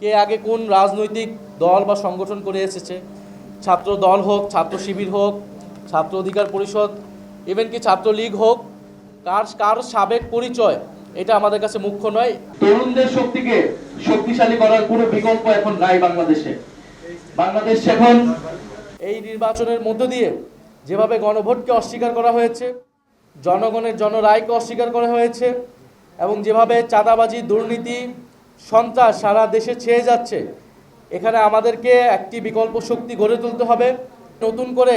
কে আগে কোন রাজনৈতিক দল বা সংগঠন করে এসেছে, ছাত্র দল হোক, ছাত্র শিবির হোক, ছাত্র অধিকার পরিষদ, ইভেন কি ছাত্রলীগ হোক, কার সাবেক পরিচয় এটা আমাদের কাছে মুখ্য নয়। তরুণদের শক্তিকে শক্তিশালী করার কোনো বিকল্প এখন নাই বাংলাদেশে। বাংলাদেশ এখন এই নির্বাচনের মধ্য দিয়ে যেভাবে গণভোটকে অস্বীকার করা হয়েছে, জনগণের জনরায়কে অস্বীকার করা হয়েছে, এবং যেভাবে চাঁদাবাজি, দুর্নীতি, সন্ত্রাস সারা দেশে ছেয়ে যাচ্ছে, এখানে আমাদেরকে একটি বিকল্প শক্তি গড়ে তুলতে হবে। নতুন করে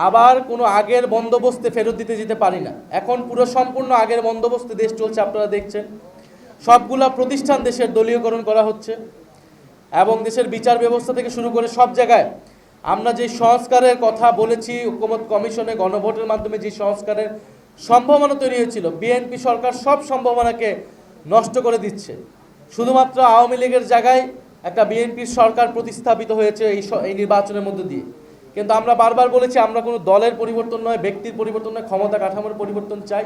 আবার কোনো আগের বন্দোবস্তে ফেরত দিতে যেতে পারি না। এখন পুরো সম্পূর্ণ আগের বন্দোবস্তে দেশ চলছে, আপনারা দেখছেন। সবগুলা প্রতিষ্ঠান দেশের দলীয়করণ করা হচ্ছে এবং দেশের বিচার ব্যবস্থা থেকে শুরু করে সব জায়গায় আমরা যে সংস্কারের কথা বলেছি, ঐকমত্য কমিশনে গণভোটের মাধ্যমে যে সংস্কারের সম্ভাবনা তৈরি হয়েছিল, বিএনপি সরকার সব সম্ভাবনাকে নষ্ট করে দিচ্ছে। শুধুমাত্র আওয়ামী লীগের জায়গায় একটা বিএনপির সরকার প্রতিস্থাপিত হয়েছে এই নির্বাচনের মধ্য দিয়ে। কিন্তু আমরা বারবার বলেছি আমরা কোনো দলের পরিবর্তন নয়, ব্যক্তির পরিবর্তন নয়, ক্ষমতা কাঠামোর পরিবর্তন চাই।